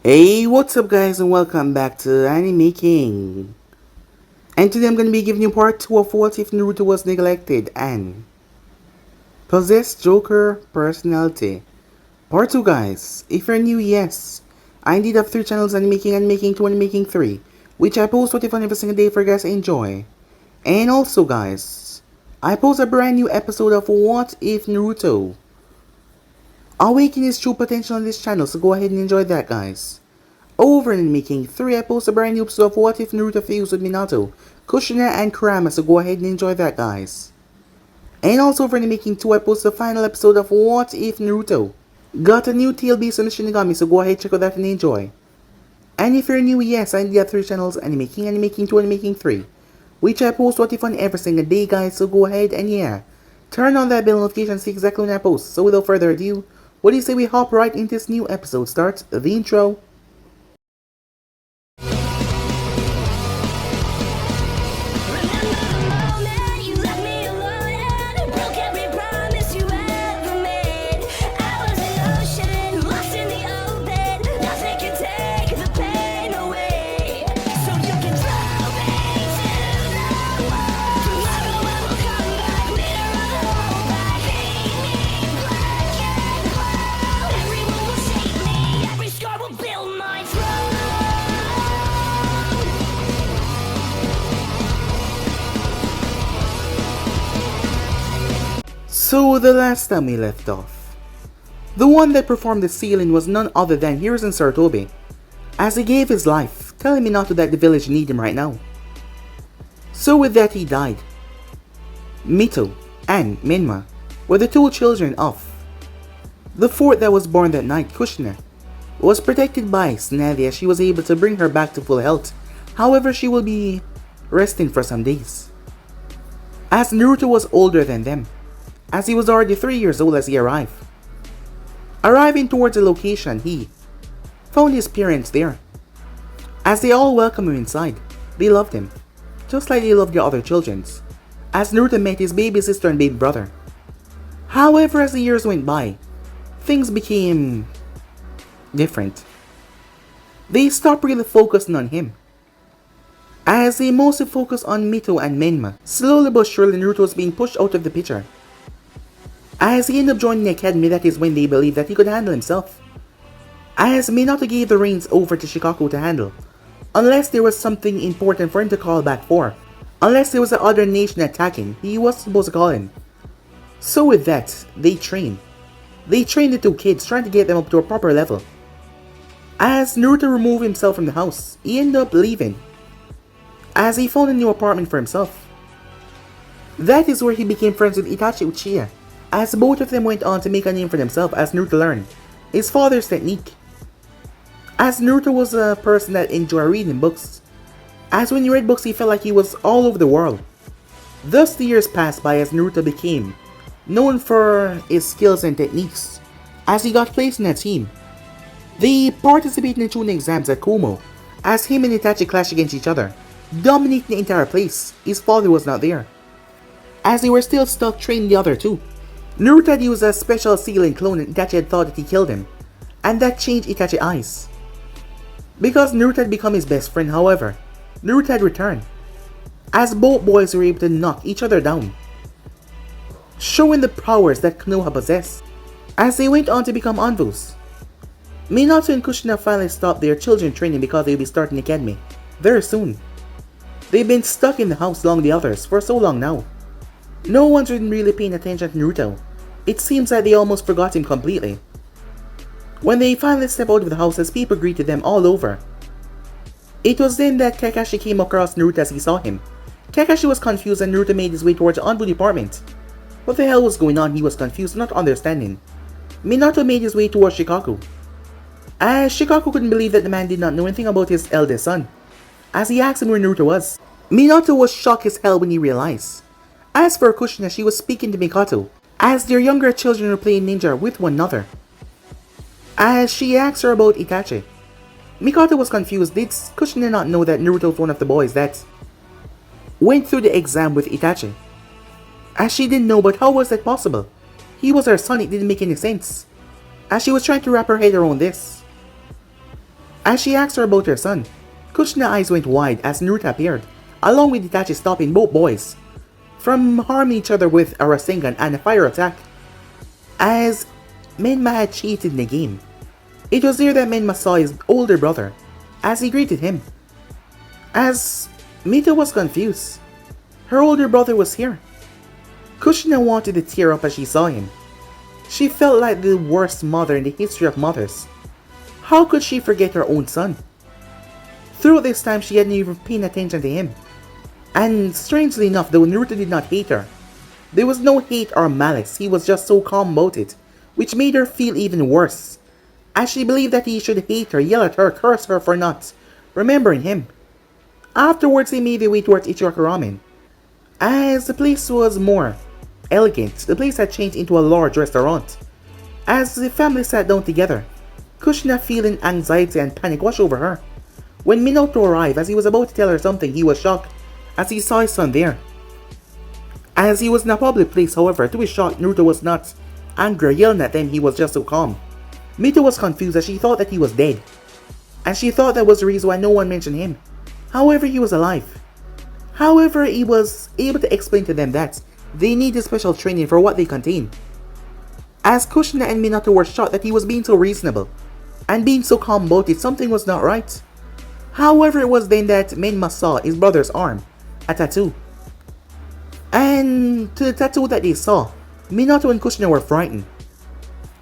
Hey, what's up guys and welcome back to Anime King. And today I'm going to be giving you part 2 of What If Naruto Was Neglected and Possessed Joker Personality. Part 2 guys. If you're new, yes. I indeed have 3 channels, Anime King, Anime King 2, Anime King 3. Which I post What If on every single day for you guys to enjoy. And also guys, I post a brand new episode of What If Naruto. Awaken his true potential on this channel, so go ahead and enjoy that guys. Over in Making 3, I post a brand new episode of What If Naruto fused with Minato, Kushina, and Kurama, so go ahead and enjoy that guys. And also over in Making 2, I post the final episode of What If Naruto got a new tail based on the Shinigami, so go ahead check out that and enjoy. And if you're new, yes, I have 3 channels, Anime King, Anime King 2, Anime King 3, which I post What If on every single day guys, so go ahead and yeah, turn on that bell notification to see exactly when I post. So without further ado, what do you say we hop right into this new episode? Start the intro. So the last time we left off, the one that performed the sealing was none other than Hiruzen Sarutobi, as he gave his life, telling Minato that the village need him right now. So with that he died. Mito and Minma were the 2 children of the 4th that was born that night. Kushina was protected by Tsunade as she was able to bring her back to full health, however she will be resting for some days. As Naruto was older than them, as he was already 3 years old as he arrived. Arriving towards the location, he found his parents there. As they all welcomed him inside, they loved him, just like they loved the other children, as Naruto met his baby sister and baby brother. However, as the years went by, things became different. They stopped really focusing on him, as they mostly focused on Mito and Menma. Slowly but surely, Naruto was being pushed out of the picture. As he ended up joining the academy, that is when they believed that he could handle himself. As Minato gave the reins over to Shikaku to handle, unless there was something important for him to call back for. Unless there was the other nation attacking, he was supposed to call in. So with that, they trained. They trained the 2 kids, trying to get them up to a proper level. As Naruto removed himself from the house, he ended up leaving, as he found a new apartment for himself. That is where he became friends with Itachi Uchiha, as both of them went on to make a name for themselves as Naruto learned his father's technique. As Naruto was a person that enjoyed reading books, as when he read books he felt like he was all over the world. Thus the years passed by as Naruto became known for his skills and techniques, as he got placed in a team. They participated in the tuning exams at Kumo, as him and Itachi clashed against each other, dominating the entire place. His father was not there, as they were still stuck training the other 2. Naruto had used a special sealing clone and Itachi had thought that he killed him, and that changed Itachi's eyes. Because Naruto had become his best friend, however, Naruto had returned, as both boys were able to knock each other down, showing the powers that Konoha possessed, as they went on to become ensues. Minato and Kushina finally stopped their children training because they will be starting the academy very soon. They've been stuck in the house along the others for so long now. No one's been really paying attention to Naruto. It seems like they almost forgot him completely. When they finally stepped out of the house as people greeted them all over, it was then that Kakashi came across Naruto as he saw him. Kakashi was confused and Naruto made his way towards the envoy department. What the hell was going on? He was confused, not understanding. Minato made his way towards Shikaku, as Shikaku couldn't believe that the man did not know anything about his eldest son, as he asked him where Naruto was. Minato was shocked as hell when he realized. As for Kushina, she was speaking to Mikoto, as their younger children were playing ninja with one another. As she asked her about Itachi, Mikoto was confused. Did Kushina not know that Naruto was one of the boys that went through the exam with Itachi? As she didn't know, but how was that possible? He was her son, it didn't make any sense. As she was trying to wrap her head around this. As she asked her about her son, Kushina's eyes went wide as Naruto appeared, along with Itachi stopping both boys from harming each other with a Rasengan and a fire attack, as Menma had cheated in the game. It was there that Menma saw his older brother as he greeted him. As Mito was confused, her older brother was here. Kushina wanted to tear up as she saw him. She felt like the worst mother in the history of mothers. How could she forget her own son? Throughout this time, she hadn't even paid attention to him. And strangely enough, though Naruto did not hate her, there was no hate or malice. He was just so calm about it, which made her feel even worse, as she believed that he should hate her, yell at her, curse her for not remembering him. Afterwards, they made their way towards Ichiraku Ramen. As the place was more elegant, the place had changed into a large restaurant. As the family sat down together, Kushina, feeling anxiety and panic, washed over her. When Minato arrived, as he was about to tell her something, he was shocked as he saw his son there. As he was in a public place, however, to his shock, Naruto was not angry or yelling at them, he was just so calm. Mito was confused as she thought that he was dead, and she thought that was the reason why no one mentioned him. However, he was alive. However, he was able to explain to them that they needed special training for what they contain. As Kushina and Minato were shocked that he was being so reasonable and being so calm about it, something was not right. However, it was then that Menma saw his brother's arm, a tattoo. And to the tattoo that they saw, Minato and Kushina were frightened.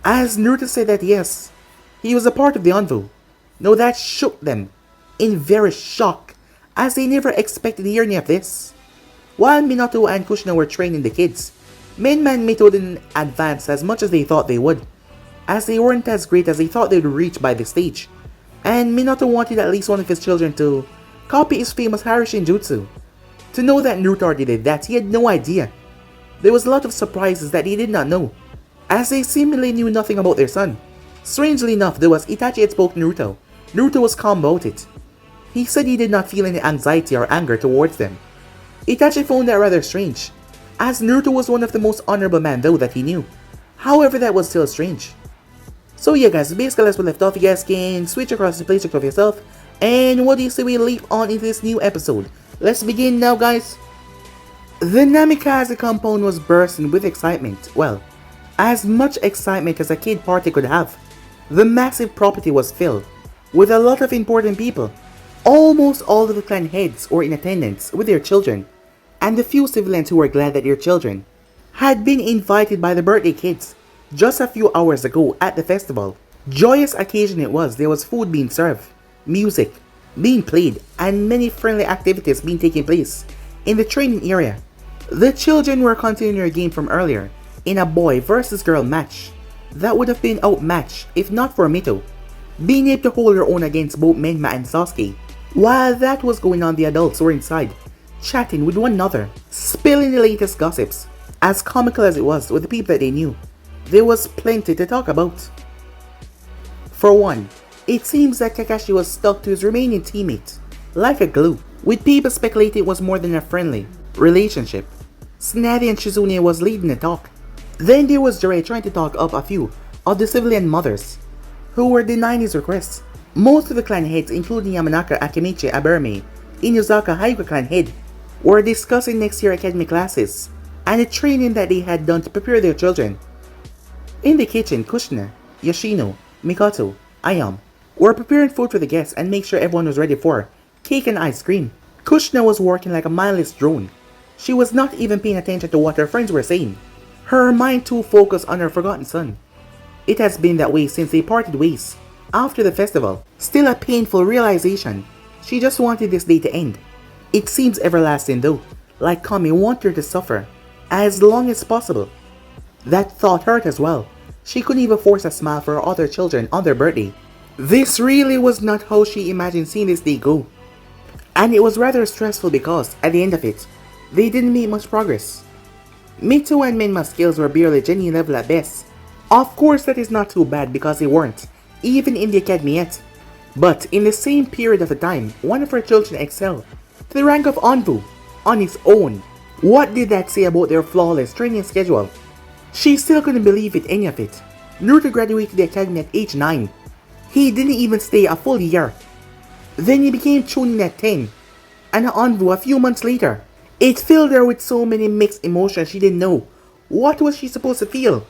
As Naruto said that yes, he was a part of the envoy. No, that shook them in very shock, as they never expected to hear any of this. While Minato and Kushina were training the kids, Menma and Mito didn't advance as much as they thought they would, as they weren't as great as they thought they would reach by this stage. And Minato wanted at least one of his children to copy his famous Harishin Jutsu. To know that Naruto already did that, he had no idea. There was a lot of surprises that he did not know, as they seemingly knew nothing about their son. Strangely enough, though, as Itachi had spoken to Naruto, Naruto was calm about it. He said he did not feel any anxiety or anger towards them. Itachi found that rather strange, as Naruto was one of the most honorable men though that he knew. However, that was still strange. So yeah guys, basically that's what left off. You guys can switch across the playcheck of yourself. And what do you say we leap on into this new episode? Let's begin now guys. The Namikaze compound was bursting with excitement. Well, as much excitement as a kid party could have. The massive property was filled with a lot of important people. Almost all of the clan heads were in attendance with their children, and the few civilians who were glad that their children had been invited by the birthday kids just a few hours ago at the festival. Joyous occasion it was. There was food being served, music being played, and many friendly activities being taking place in the training area. The children were continuing their game from earlier in a boy versus girl match that would have been outmatched if not for Mito being able to hold her own against both Menma and Sasuke. While that was going on, the adults were inside chatting with one another, spilling the latest gossips. As comical as it was with the people that they knew, there was plenty to talk about. For one, it seems that Kakashi was stuck to his remaining teammate like a glue, with people speculating it was more than a friendly relationship. Tsunade and Shizune was leading the talk. Then there was Jiraiya trying to talk up a few of the civilian mothers who were denying his requests. Most of the clan heads, including Yamanaka, Akimichi, Aburame, Inuzaka, Hyuga clan head, were discussing next year academic classes and the training that they had done to prepare their children. In the kitchen, Kushina, Yoshino, Mikoto, Ayam were preparing food for the guests and make sure everyone was ready for cake and ice cream. Kushina was working like a mindless drone. She was not even paying attention to what her friends were saying. Her mind too focused on her forgotten son. It has been that way since they parted ways after the festival. Still a painful realization. She just wanted this day to end. It seems everlasting though, like Kami wanted her to suffer as long as possible. That thought hurt as well. She couldn't even force a smile for her other children on their birthday. This really was not how she imagined seeing this day go. And it was rather stressful because, at the end of it, they didn't make much progress. Mito and Menma's skills were barely genuine level at best. Of course that is not too bad because they weren't even in the academy yet. But in the same period of time, one of her children excelled to the rank of Envu on his own. What did that say about their flawless training schedule? She still couldn't believe any of it. Naruto graduated the academy at age 9. He didn't even stay a full year Then he became Chunin at 10, and Anbu a few months later. It filled her with so many mixed emotions she didn't know. What was she supposed to feel?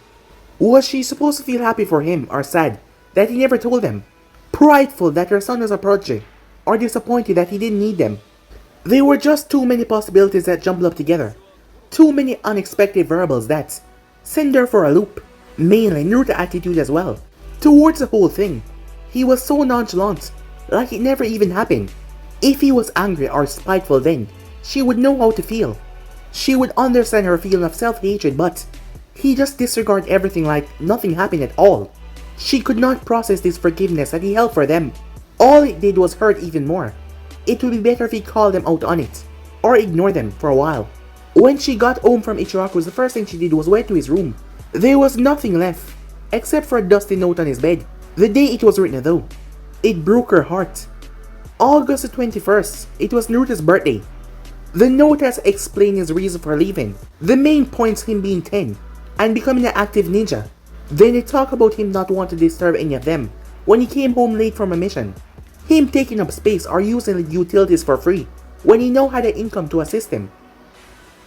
Was she supposed to feel happy for him or sad that he never told them? Prideful that her son was a prodigy, or disappointed that he didn't need them? There were just too many possibilities that jumbled up together. Too many unexpected variables that send her for a loop. Mainly Naruto's attitude as well. Towards the whole thing, he was so nonchalant, like it never even happened. If he was angry or spiteful then, she would know how to feel. She would understand her feeling of self-hatred, but he just disregarded everything like nothing happened at all. She could not process this forgiveness that he held for them. All it did was hurt even more. It would be better if he called them out on it, or ignored them for a while. When she got home from Ichiraku's, the first thing she did was went to his room. There was nothing left, except for a dusty note on his bed. The day it was written though, it broke her heart. August the 21st, it was Naruto's birthday. The note has explained his reason for leaving. The main point's him being 10, and becoming an active ninja. Then they talk about him not wanting to disturb any of them when he came home late from a mission. Him taking up space or using the utilities for free when he now had an income to assist him.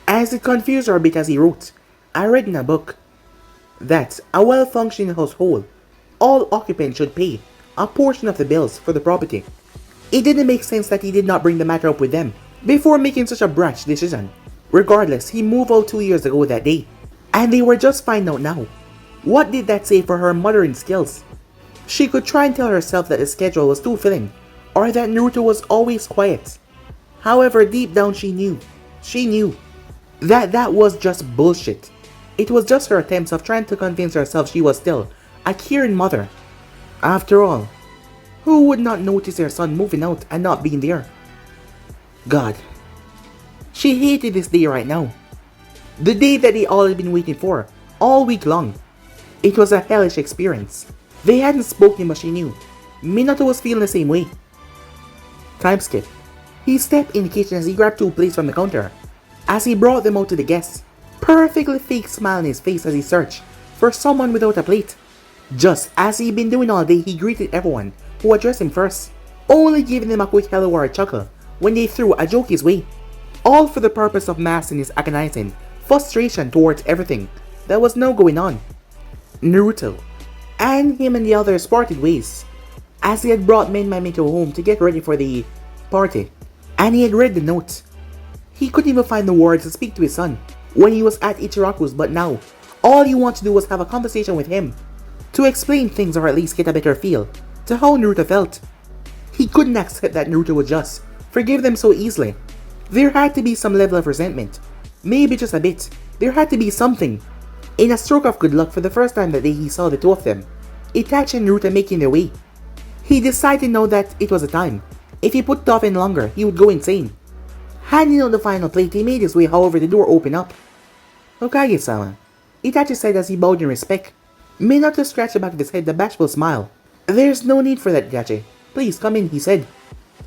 As it confused her a bit as he wrote, I read in a book that a well-functioning household, all occupants should pay a portion of the bills for the property. It didn't make sense that he did not bring the matter up with them before making such a brash decision. Regardless, he moved out 2 years ago that day, and they were just finding out now. What did that say for her mothering skills? She could try and tell herself that the schedule was too filling, or that Naruto was always quiet. However, deep down she knew that was just bullshit. It was just her attempts of trying to convince herself she was still a caring mother. After all, who would not notice their son moving out and not being there? God. She hated this day right now. The day that they all had been waiting for, all week long. It was a hellish experience. They hadn't spoken but she knew. Minato was feeling the same way. Time skip. He stepped in the kitchen as he grabbed 2 plates from the counter. As he brought them out to the guests, perfectly fake smile on his face as he searched for someone without a plate. Just as he'd been doing all day, he greeted everyone who addressed him first, only giving them a quick hello or a chuckle when they threw a joke his way, all for the purpose of masking his agonizing frustration towards everything that was now going on. Naruto and him and the others parted ways, as he had brought Minato home to get ready for the party, and he had read the note. He couldn't even find the words to speak to his son when he was at Ichiraku's, but now, all he wanted to do was have a conversation with him, to explain things or at least get a better feel to how Naruto felt. He couldn't accept that Naruto would just forgive them so easily. There had to be some level of resentment, maybe just a bit. There had to be something. In a stroke of good luck, for the first time that day he saw the two of them, Itachi and Naruto making their way. He decided now that it was the time. If he put it off any longer, he would go insane. Handing out the final plate, he made his way, however the door opened up. Hokage-sama, Itachi said as he bowed in respect. Minato scratched the back of his head with a bashful smile. There's no need for that, Itachi. Please come in, he said.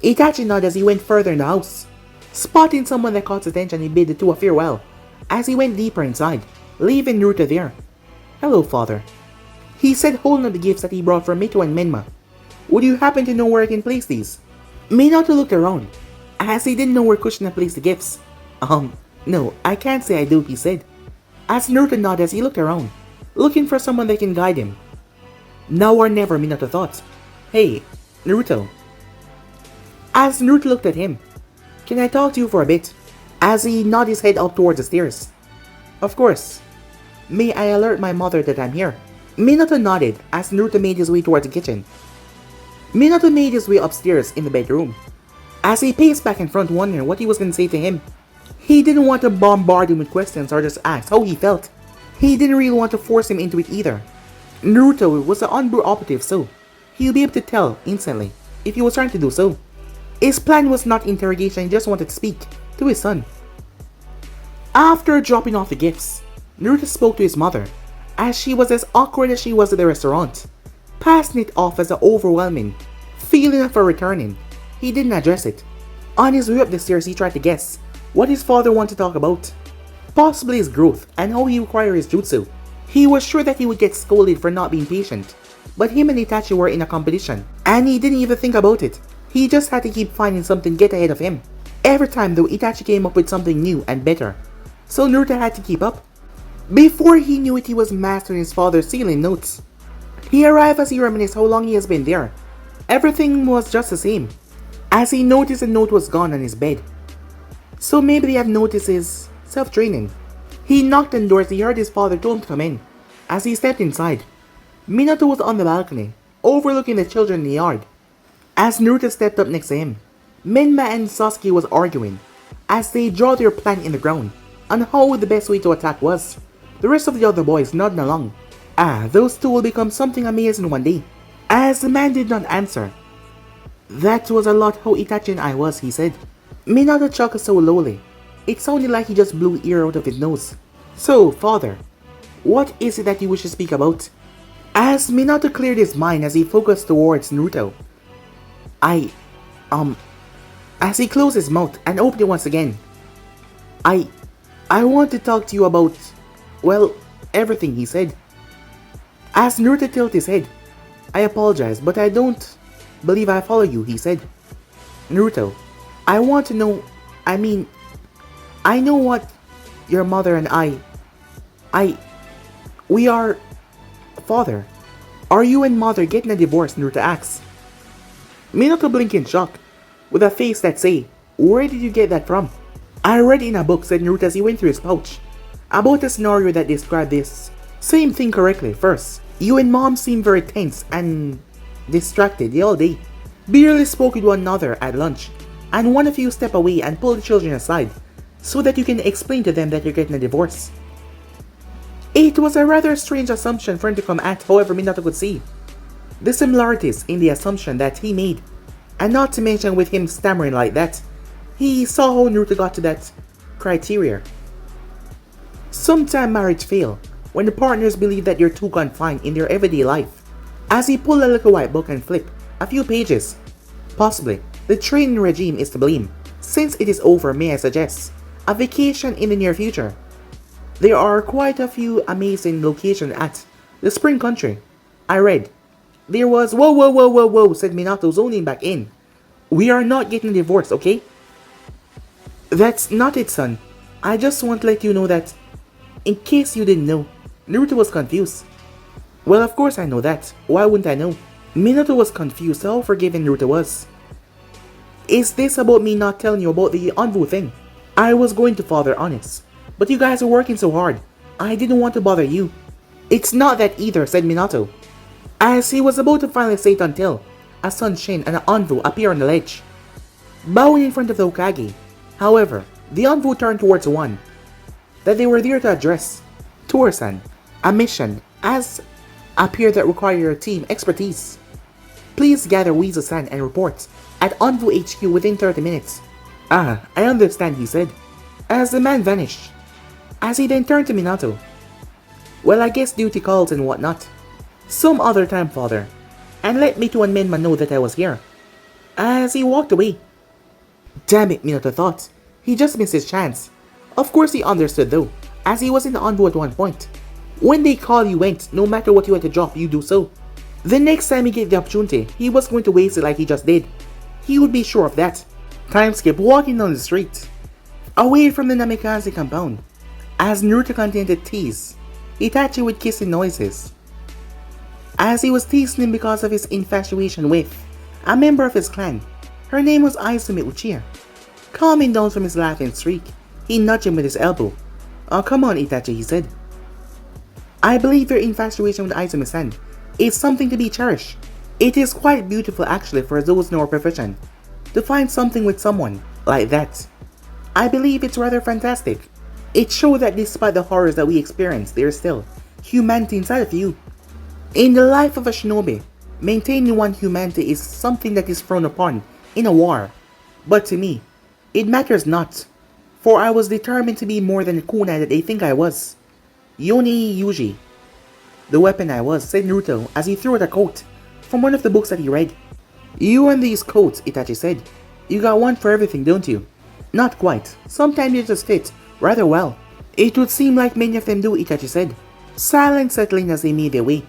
Itachi nodded as he went further in the house. Spotting someone that caught his attention, he bid the two a farewell as he went deeper inside, leaving Naruto there. Hello, father, he said, holding up the gifts that he brought for Mito and Menma. Would you happen to know where I can place these? Minato looked around, as he didn't know where Kushina placed the gifts. No, I can't say I do, he said, as Naruto nodded as he looked around, looking for someone that can guide him. Now or never, Minato thought. Hey, Naruto. As Naruto looked at him, can I talk to you for a bit? As he nodded his head up towards the stairs. Of course. May I alert my mother that I'm here? Minato nodded as Naruto made his way towards the kitchen. Minato made his way upstairs in the bedroom. As he paced back and forth wondering what he was going to say to him. He didn't want to bombard him with questions or just ask how he felt. He didn't really want to force him into it either. Naruto was an on-board operative, so he'll be able to tell instantly if he was trying to do so. His plan was not interrogation, he just wanted to speak to his son. After dropping off the gifts, Naruto spoke to his mother, as she was as awkward as she was at the restaurant, passing it off as an overwhelming feeling of her returning. He didn't address it. On his way up the stairs, he tried to guess what his father wanted to talk about. Possibly his growth and how he acquired his jutsu. He was sure that he would get scolded for not being patient, but him and Itachi were in a competition, and he didn't even think about it. He just had to keep finding something to get ahead of him. Every time though, Itachi came up with something new and better, so Naruto had to keep up. Before he knew it, he was mastering his father's sealing notes. He arrived as he reminisced how long he has been there. Everything was just the same, as he noticed a note was gone on his bed. So maybe they have noticed his self-training. He knocked on the door as he heard his father told him to come in. As he stepped inside, Minato was on the balcony, overlooking the children in the yard. As Naruto stepped up next to him, Menma and Sasuke was arguing, as they draw their plan in the ground, on how the best way to attack was. The rest of the other boys nodding along. Those two will become something amazing one day. As the man did not answer. That was a lot how Itachi and I was, he said. Minato chuckled so lowly, it sounded like he just blew air out of his nose. So, father, what is it that you wish to speak about? As Minato cleared his mind as he focused towards Naruto. As he closed his mouth and opened it once again. I want to talk to you about, well, everything, he said. As Naruto tilted his head. I apologize, but I don't believe I follow you, he said. Naruto, I want to know, I know what your mother and we are, father. Are you and mother getting a divorce, Naruto asks. Minato blinked in shock, with a face that say, where did you get that from? I read it in a book, said Naruto as he went through his pouch, about a scenario that described this same thing correctly. First, you and mom seem very tense and distracted the all day. Barely spoke with one another at lunch, and one of you step away and pull the children aside, so that you can explain to them that you're getting a divorce. It was a rather strange assumption for him to come at, however Minato could see the similarities in the assumption that he made, and not to mention with him stammering like that, he saw how Naruto got to that criteria. Sometimes marriage fail when the partners believe that you're too confined in their everyday life. As he pulled a little white book and flipped a few pages, possibly the training regime is to blame. Since it is over, may I suggest a vacation in the near future? There are quite a few amazing locations at the spring country. I read. There was, whoa, said Minato, zoning back in. We are not getting divorced, okay? That's not it, son. I just want to let you know that, in case you didn't know, Naruto was confused. Well, of course I know that. Why wouldn't I know? Minato was confused how forgiving Naruto was. Is this about me not telling you about the Anbu thing? I was going to father honest, but you guys are working so hard. I didn't want to bother you. It's not that either, said Minato, as he was about to finally say it until a Sunshin and an Anbu appear on the ledge, bowing in front of the Hokage. However, the Anbu turned towards one that they were there to address. Tour-san, a mission as appeared that required your team expertise. Please gather Weasel-san and report at Anbu HQ within 30 minutes. I understand, he said, as the man vanished. As he then turned to Minato. Well, I guess duty calls and whatnot. Some other time, father, and let me to and Menma know that I was here. As he walked away. Damn it, Minato thought. He just missed his chance. Of course he understood though, as he was in the Anbu at one point. When they call you went, no matter what you had to drop, you do so. The next time he get the opportunity, he was going to waste it like he just did. He would be sure of that. Time skip walking down the street, away from the Namikaze compound, as Naruto continued to tease Itachi with kissing noises. As he was teasing him because of his infatuation with a member of his clan. Her name was Izumi Uchiha. Calming down from his laughing streak, he nudged him with his elbow. Oh, come on, Itachi, he said. I believe your infatuation with Izumi-san is something to be cherished. It is quite beautiful actually for those in our profession to find something with someone like that. I believe it's rather fantastic. It shows that despite the horrors that we experience, there is still humanity inside of you. In the life of a shinobi, maintaining one humanity is something that is frowned upon in a war. But to me, it matters not, for I was determined to be more than the kunai that they think I was. Yoni Yuji, the weapon I was, said Naruto as he threw out a coat from one of the books that he read. You and these coats, Itachi said. You got one for everything, don't you? Not quite. Sometimes they just fit rather well. It would seem like many of them do, Itachi said, silence settling as they made their way.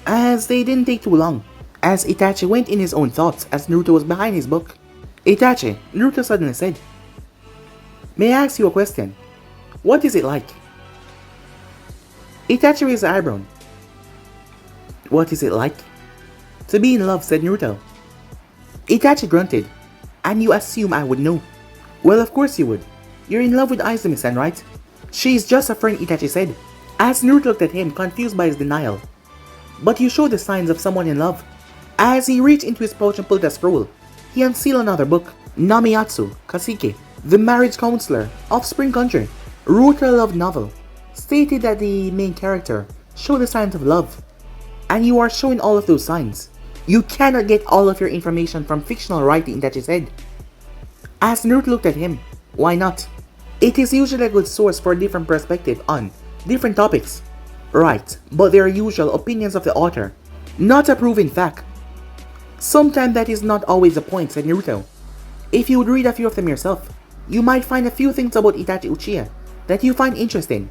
As they didn't take too long, as Itachi went in his own thoughts as Naruto was behind his book. Itachi, Naruto suddenly said, "May I ask you a question? What is it like?" Itachi raised an eyebrow. "What is it like?" "To be in love," said Naruto. Itachi grunted. "And you assume I would know?" "Well, of course you would. You're in love with Izumi-san, right?" "She's just a friend," Itachi said, as Naruto looked at him, confused by his denial. "But you show the signs of someone in love." As he reached into his pouch and pulled a scroll, he unsealed another book. Namiyatsu Kasike, the marriage counselor of Spring Country, wrote a love novel, stated that the main character showed the signs of love. And you are showing all of those signs. You cannot get all of your information from fictional writing, Itachi said. As Naruto looked at him, why not? It is usually a good source for a different perspective on different topics. Right, but they are usual opinions of the author, not a proven fact. Sometimes that is not always the point, said Naruto. If you would read a few of them yourself, you might find a few things about Itachi Uchiha that you find interesting.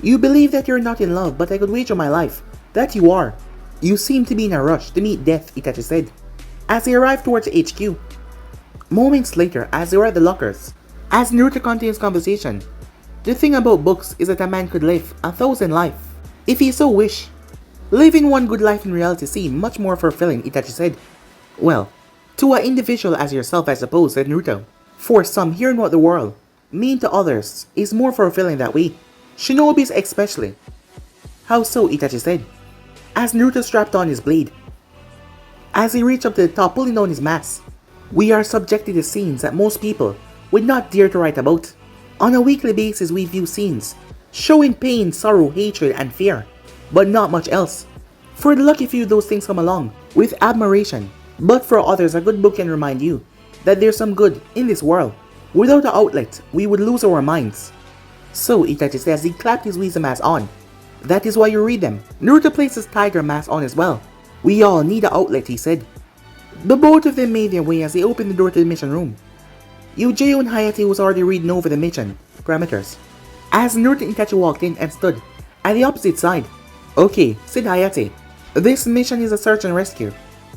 You believe that you're not in love, but I could wager my life that you are. You seem to be in a rush to meet death, Itachi said, as he arrived towards the HQ. Moments later, as they were at the lockers, as Naruto continued his conversation, the thing about books is that a man could live 1,000 lives, if he so wish. Living one good life in reality seemed much more fulfilling, Itachi said. Well, to an individual as yourself, I suppose, said Naruto. For some, hearing what the world mean to others is more fulfilling that way. Shinobis especially. How so, Itachi said, as Naruto strapped on his blade. As he reached up to the top, pulling down his mask. We are subjected to scenes that most people would not dare to write about. On a weekly basis, we view scenes showing pain, sorrow, hatred, and fear, but not much else. For the lucky few, those things come along with admiration. But for others, a good book can remind you that there's some good in this world. Without an outlet, we would lose our minds. So, Itachi said as he clapped his wisdom mask on. That is why you read them. Naruto placed his tiger mask on as well. We all need an outlet, he said. The both of them made their way as they opened the door to the mission room. Eugeo and Hayate was already reading over the mission parameters, as Naruto and Itachi walked in and stood at the opposite side. Okay, said Hayate. This mission is a search and rescue.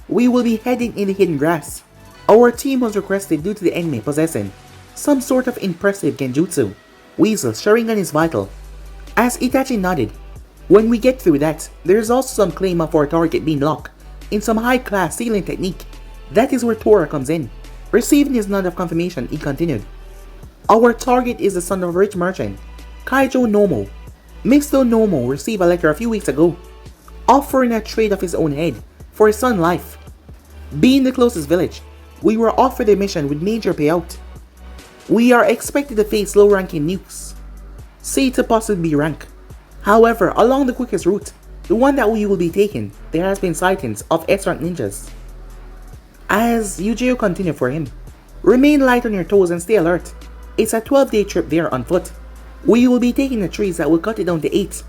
We will be heading in the hidden grass. Our team was requested due to the enemy possessing some sort of impressive genjutsu. Weasel, Sharingan is vital. As Itachi nodded, when we get through that, there is also some claim of our target being locked in some high-class sealing technique. That is where Tora comes in. Receiving his nod of confirmation, he continued. Our target is the son of a rich merchant, Kaijo Nomo. Mr. Nomo received a letter a few weeks ago, offering a trade of his own head for his son's life. Being the closest village, we were offered a mission with major payout. We are expected to face low-ranking nukes, say to possibly rank. However, along the quickest route, the one that we will be taking, there has been sightings of S-rank ninjas. As Eugeo continued for him, remain light on your toes and stay alert. It's a 12-day trip there on foot. We will be taking the trees that will cut it down to 8.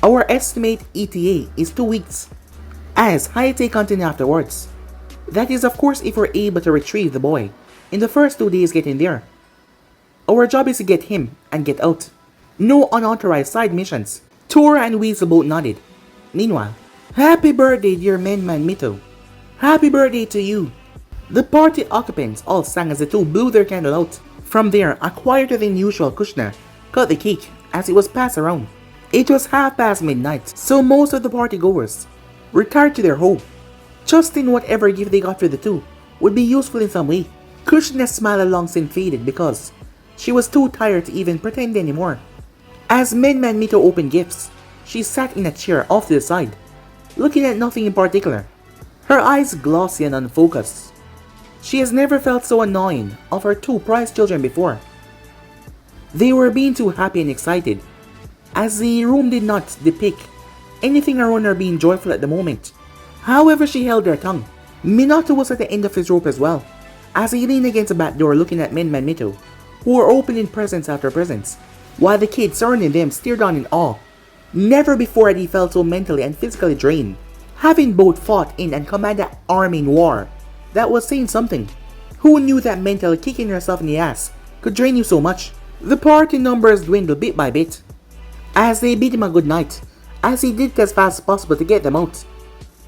Our estimate ETA is 2 weeks. As Hayate continued afterwards. That is of course if we're able to retrieve the boy in the first 2 days getting there. Our job is to get him and get out. No unauthorized side missions. Tora and Weasel both nodded. Meanwhile, happy birthday dear man Mito. Happy birthday to you. The party occupants all sang as the two blew their candle out. From there, a quieter than usual Kushina cut the cake as it was passed around. It was midnight, so most of the partygoers retired to their home. Trusting whatever gift they got for the two would be useful in some way. Kushina's smile had long since faded because she was too tired to even pretend anymore. As Menman Mito opened gifts, she sat in a chair off to the side, looking at nothing in particular. Her eyes glossy and unfocused. She has never felt so annoying of her two prized children before. They were being too happy and excited, as the room did not depict anything around her being joyful at the moment. However, she held her tongue. Minato was at the end of his rope as well, as he leaned against the back door looking at Menman Mito, who were opening presents after presents, while the kids surrounding them stared on in awe. Never before had he felt so mentally and physically drained, having both fought in and commanded an army in war. That was saying something. Who knew that mentally kicking yourself in the ass could drain you so much? The party numbers dwindled bit by bit, as they bid him a good night, as he did as fast as possible to get them out.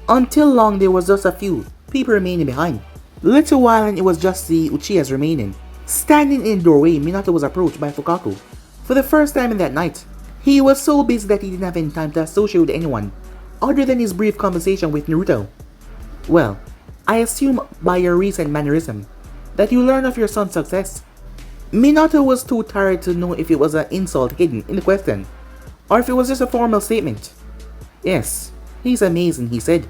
Until long there was just a few people remaining behind. Little while and it was just the Uchihas remaining. Standing in the doorway, Minato was approached by Fukaku for the first time in that night. He was so busy that he didn't have any time to associate with anyone other than his brief conversation with Naruto. Well, I assume by your recent mannerism that you learned of your son's success. Minato was too tired to know if it was an insult hidden in the question, or if it was just a formal statement. Yes, he's amazing, he said.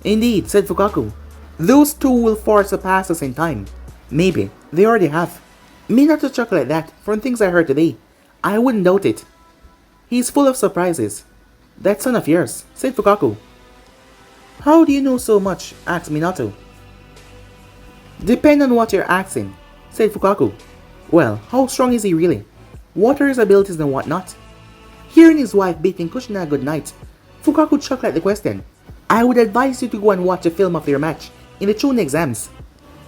Indeed, said Fukaku. Those two will far surpass us in time. Maybe, they already have. Minato chuckled at that. From things I heard today, I wouldn't doubt it. He's full of surprises. That son of yours, said Fukaku. How do you know so much? Asked Minato. Depend on what you're asking, said Fukaku. Well, how strong is he really? What are his abilities and whatnot? Hearing his wife bidding Kushina good night, Fukaku chuckled at the question. I would advise you to go and watch a film of their match in the Chunin exams.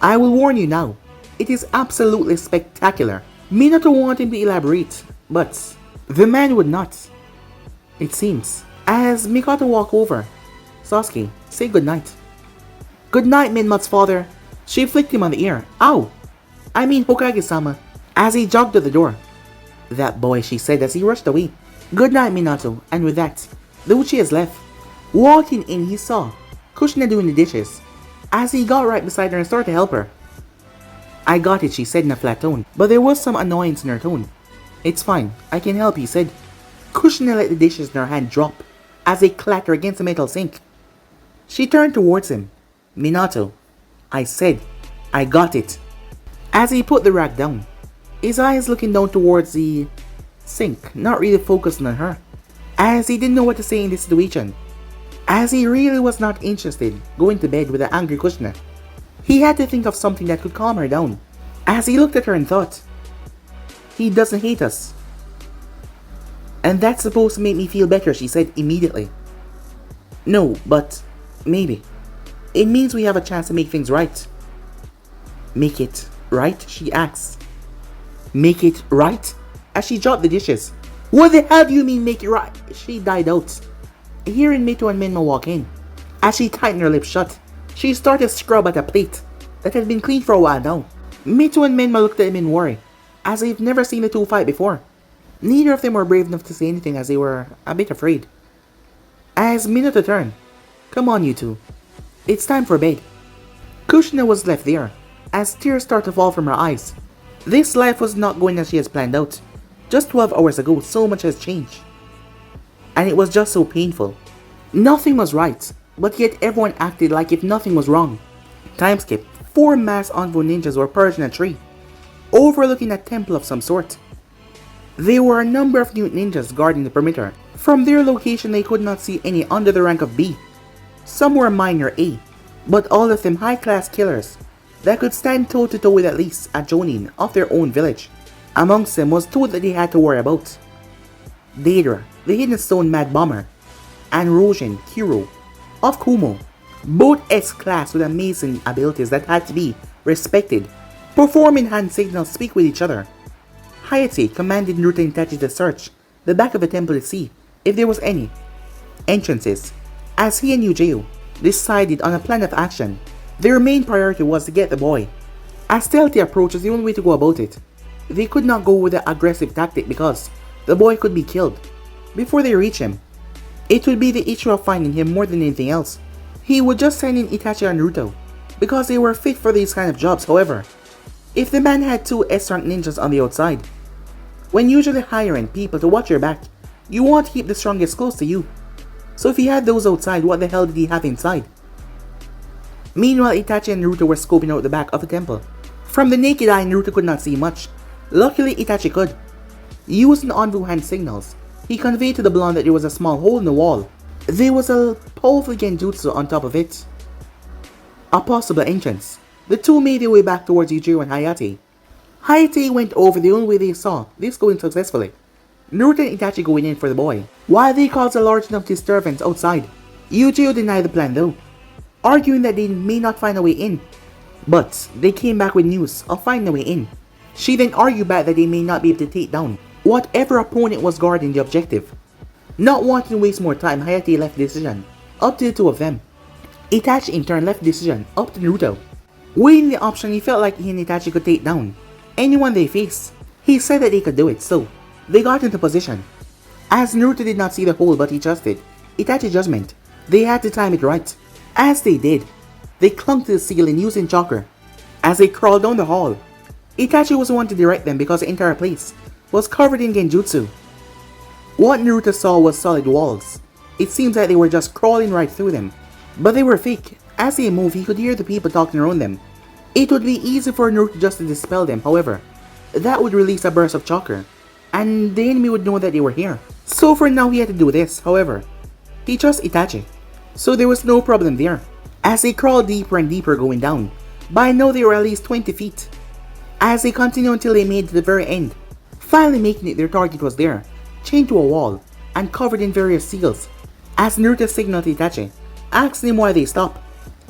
I will warn you now, it is absolutely spectacular. Minato wanted him to elaborate, but the man would not. It seems. As Mikoto walked over, Sasuke, say good night. Good night, Minma's father. She flicked him on the ear. Ow! I mean Hokage-sama, as he jogged to the door. That boy, she said as he rushed away. Good night, Minato, and with that, the Uchihas left. Walking in, he saw Kushina doing the dishes. As he got right beside her and started to help her. I got it, she said in a flat tone, but there was some annoyance in her tone. It's fine, I can help, he said. Kushina let the dishes in her hand drop as they clattered against the metal sink. She turned towards him. Minato, I said, I got it. As he put the rack down, his eyes looking down towards the sink, not really focusing on her, as he didn't know what to say in this situation. As he really was not interested going to bed with an angry Kushina. He had to think of something that could calm her down. As he looked at her and thought, he doesn't hate us. And that's supposed to make me feel better, she said immediately. No, but maybe. It means we have a chance to make things right. Make it right? She asked. Make it right? As she dropped the dishes. What the hell do you mean make it right? She died out. Hearing Mito and Menma walk in. As she tightened her lips shut, she started to scrub at a plate that had been cleaned for a while now. Mito and Menma looked at him in worry, as they've never seen the two fight before. Neither of them were brave enough to say anything as they were a bit afraid. As Minato turned, come on you two, it's time for bed. Kushina was left there, as tears started to fall from her eyes. This life was not going as she has planned out. Just 12 hours ago, so much has changed. And it was just so painful. Nothing was right, but yet everyone acted like if nothing was wrong. Time skip. 4 masked Envo ninjas were perched in a tree, overlooking a temple of some sort. There were a number of new ninjas guarding the perimeter. From their location they could not see any under the rank of B. Some were minor A, but all of them high-class killers that could stand toe-to-toe with at least a Jonin of their own village. Amongst them was 2 that they had to worry about. Deidara, the Hidden Stone Mad Bomber, and Rojin Kiro of Kumo, both S-class with amazing abilities that had to be respected. Performing hand signals speak with each other. Hayate commanded Naruto and Itachi to search the back of the temple to see if there was any entrances, as he and Yujiro decided on a plan of action. Their main priority was to get the boy. A stealthy approach was the only way to go about it. They could not go with the aggressive tactic because the boy could be killed before they reach him. It would be the issue of finding him more than anything else. He would just send in Itachi and Naruto because they were fit for these kind of jobs. However, if the man had 2 S-rank ninjas on the outside, when usually hiring people to watch your back, you want to keep the strongest close to you. So if he had those outside, what the hell did he have inside? Meanwhile, Itachi and Naruto were scoping out the back of the temple. From the naked eye, Naruto could not see much. Luckily, Itachi could. Using Envu hand signals, he conveyed to the blonde that there was a small hole in the wall. There was a powerful genjutsu on top of it. A possible entrance. The two made their way back towards Yujiro and Hayate. Hayate went over the only way they saw this going successfully. Naruto and Itachi going in for the boy, while they caused a large enough disturbance outside. Yujiro denied the plan though, arguing that they may not find a way in. But they came back with news of finding a way in. She then argued back that they may not be able to take down whatever opponent was guarding the objective. Not wanting to waste more time, Hayate left the decision up to the two of them. Itachi in turn left the decision up to Naruto. Weighing the option, he felt like he and Itachi could take down anyone they faced. He said that they could do it, so they got into position. As Naruto did not see the hole but he trusted Itachi's judgment, they had to time it right. As they did, they clung to the ceiling using chakra. As they crawled down the hall, Itachi was the one to direct them because the entire place was covered in genjutsu. What Naruto saw was solid walls. It seems like they were just crawling right through them, but they were fake. As they moved, he could hear the people talking around them. It would be easy for Naruto just to dispel them, however, that would release a burst of chakra, and the enemy would know that they were here. So for now he had to do this, however, he trusts Itachi, so there was no problem there. As they crawled deeper and deeper going down, by now they were at least 20 feet. As they continued until they made it to the very end, finally making it, their target was there, chained to a wall, and covered in various seals. As Naruto signaled to Itachi, asking him why they stopped,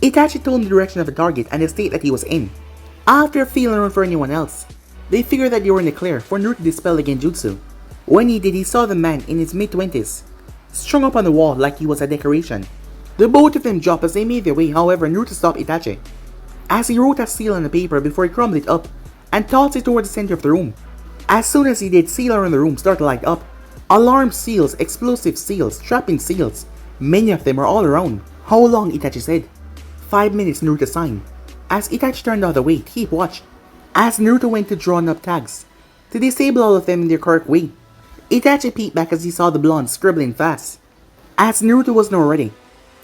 Itachi told him the direction of the target and the state that he was in. After feeling around for anyone else, they figured that they were in the clear for Naruto to dispel the genjutsu. When he did, he saw the man in his mid-20s, strung up on the wall like he was a decoration. The both of them dropped as they made their way, however Naruto stopped Itachi, as he wrote a seal on the paper before he crumbled it up and tossed it toward the center of the room. As soon as he did, seals around the room started to light up. Alarm seals, explosive seals, trapping seals, many of them were all around. How long? Itachi said. 5 minutes, Naruto signed. As Itachi turned the other way, keep watch. As Naruto went to draw up tags to disable all of them in their correct way, Itachi peeked back as he saw the blonde scribbling fast. As Naruto was now ready,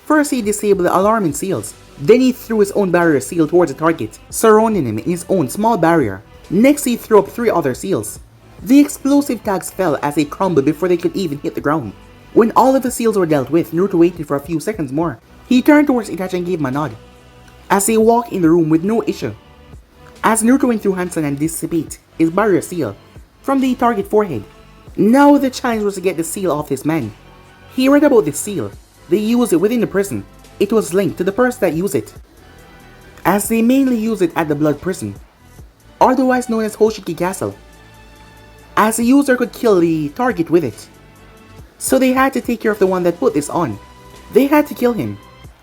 first he disabled the alarming seals, then he threw his own barrier seal towards the target, surrounding him in his own small barrier. Next he threw up 3 other seals. The explosive tags fell as they crumbled before they could even hit the ground. When all of the seals were dealt with, Naruto waited for a few seconds more. He turned towards Itachi and gave him a nod, as they walked in the room with no issue. As Naruto went through handstand and dissipate his barrier seal from the target forehead. Now the challenge was to get the seal off this man. He read about the seal. They used it within the prison. It was linked to the person that used it, as they mainly use it at the Blood Prison, otherwise known as Hoshiki Castle, as the user could kill the target with it. So they had to take care of the one that put this on. They had to kill him,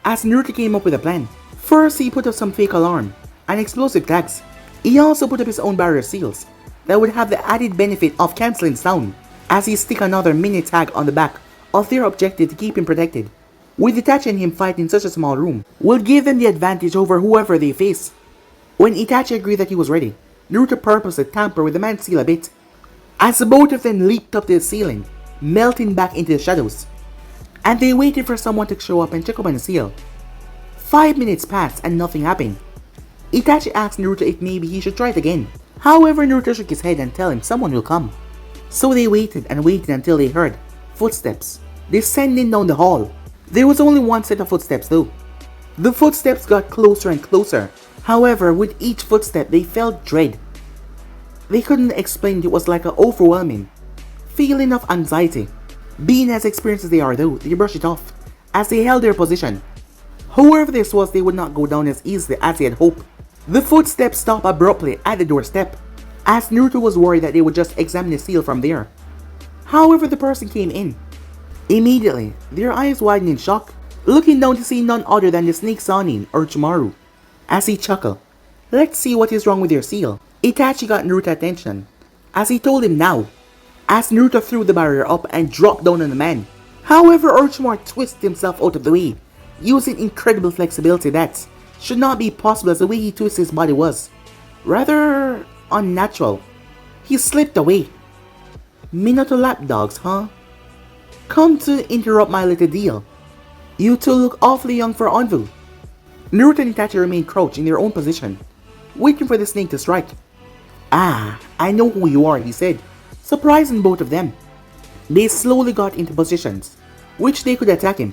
as Naruto came up with a plan. First he put up some fake alarm and explosive tags. He also put up his own barrier seals that would have the added benefit of cancelling sound, as he stick another mini tag on the back of their objective to keep him protected. With Itachi and him fighting in such a small room, will give them the advantage over whoever they face. When Itachi agreed that he was ready, Naruto purposely tampered with the man's seal a bit, as the both of them leaped up to the ceiling, melting back into the shadows, and they waited for someone to show up and check up on the seal. 5 minutes passed and nothing happened. Itachi asked Naruto if maybe he should try it again. However, Naruto shook his head and told him someone will come. So they waited and waited until they heard footsteps descending down the hall. There was only one set of footsteps though. The footsteps got closer and closer. However, with each footstep they felt dread. They couldn't explain it. It was like an overwhelming feeling of anxiety. Being as experienced as they are though, they brushed it off as they held their position. Whoever this was, they would not go down as easily as they had hoped. The footsteps stopped abruptly at the doorstep, as Naruto was worried that they would just examine the seal from there. However, the person came in. Immediately, their eyes widened in shock, looking down to see none other than the snake Sanin, Orochimaru. As he chuckled, "Let's see what is wrong with your seal." Itachi got Naruto's attention, as he told him now, as Naruto threw the barrier up and dropped down on the man. However, Orochimaru twisted himself out of the way, using incredible flexibility that should not be possible, as the way he twisted his body was rather unnatural. He slipped away. Minato lapdogs, huh? Come to interrupt my little deal. You two look awfully young for Anvu. Naruto and Itachi remained crouched in their own position, waiting for the snake to strike. "Ah, I know who you are," he said, surprising both of them. They slowly got into positions, which they could attack him.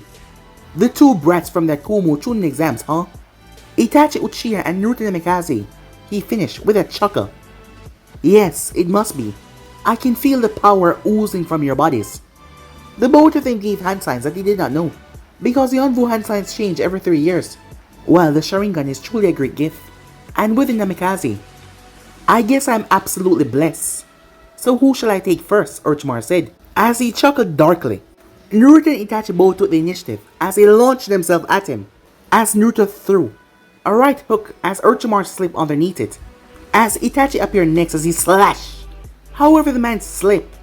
The two brats from their Kumo Chunin exams, huh? Itachi Uchiha and Naruto Namikaze, he finished with a chuckle. "Yes, it must be. I can feel the power oozing from your bodies." The both of them gave hand signs that they did not know, because the Anvu hand signs change every 3 years. Well, the Sharingan is truly a great gift, and with the Namikaze, I guess I'm absolutely blessed. So who shall I take first? Orochimaru said, as he chuckled darkly. Naruto and Itachi both took the initiative as they launched themselves at him. as Naruto threw a right hook as Orochimaru slipped underneath it, as Itachi appeared next as he slashed. However, the man slipped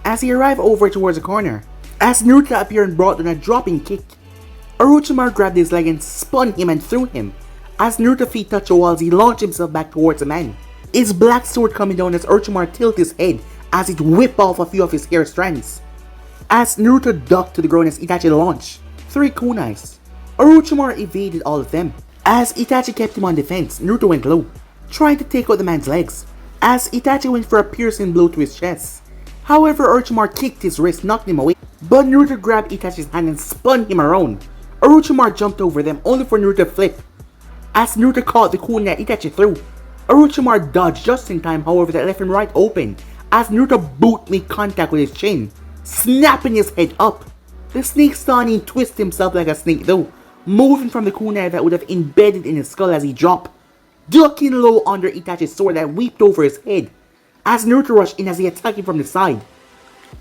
as he arrived over towards the corner, as Naruto appeared and brought down a dropping kick. Orochimaru grabbed his leg and spun him and threw him. As Naruto's feet touched the walls, he launched himself back towards the man, his black sword coming down as Orochimaru tilted his head as it whipped off a few of his hair strands. As Naruto ducked to the ground as Itachi launched 3 kunais, Orochimaru evaded all of them. As Itachi kept him on defense, Naruto went low, trying to take out the man's legs, as Itachi went for a piercing blow to his chest. However, Orochimaru kicked his wrist, knocked him away, but Naruto grabbed Itachi's hand and spun him around. Orochimaru jumped over them only for Naruto to flip. As Naruto caught the kunai that Itachi threw, Orochimaru dodged just in time, however that left him right open as Naruto boot made contact with his chin, snapping his head up. The snake Sannin twisted himself like a snake though, moving from the kunai that would have embedded in his skull as he dropped, ducking low under Itachi's sword that whipped over his head. As Naruto rushed in as he attacked him from the side,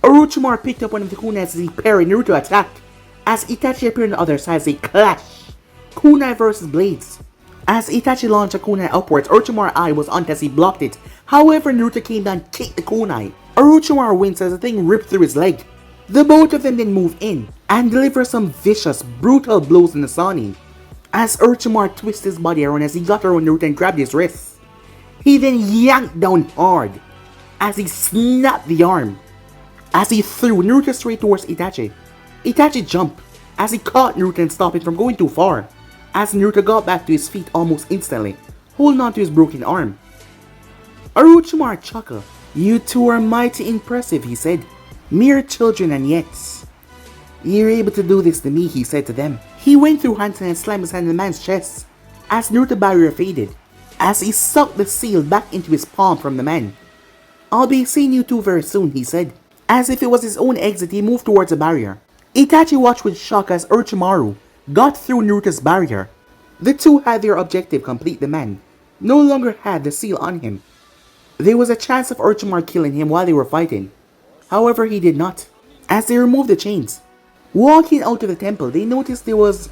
Orochimaru picked up one of the kunai as he parried Naruto attacked. As Itachi appeared on the other side as they clashed, kunai versus blades. As Itachi launched a kunai upwards, Orochimaru's eye was on as he blocked it. However, Naruto came down and kicked the kunai. Orochimaru wins as the thing ripped through his leg. The both of them then move in and deliver some vicious, brutal blows in the Sannin. As Orochimaru twisted his body around as he got around Naruto and grabbed his wrist. He then yanked down hard as he snapped the arm. As he threw Naruto straight towards Itachi. Itachi jumped as he caught Naruto and stopped him from going too far. As Naruto got back to his feet almost instantly, holding on to his broken arm. Orochimaru chuckled. "You two are mighty impressive," he said. "Mere children and yet you're able to do this to me," he said to them. He went through Hansen and slammed his hand in the man's chest as Naruto's barrier faded, as he sucked the seal back into his palm from the man. "I'll be seeing you two very soon," he said. As if it was his own exit, he moved towards the barrier. Itachi watched with shock as Orochimaru got through Naruto's barrier. The two had their objective complete. The man no longer had the seal on him. There was a chance of Orochimaru killing him while they were fighting. However, he did not. As they removed the chains, walking out of the temple, they noticed there was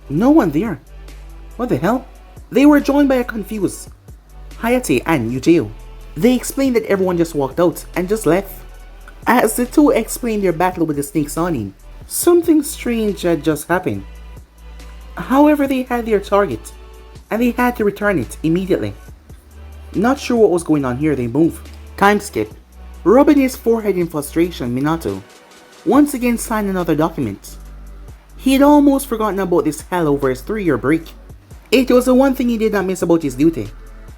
no one there. What the hell? They were joined by a confused Hayate and Yujiro. They explained that everyone just walked out and just left. As the two explained their battle with the snake Sannin, something strange had just happened. However, they had their target, and they had to return it immediately. Not sure what was going on here, they moved. Time skip. Rubbing his forehead in frustration, Minato once again signed another document. He had almost forgotten about this hell over his 3-year break. It was the one thing he did not miss about his duty,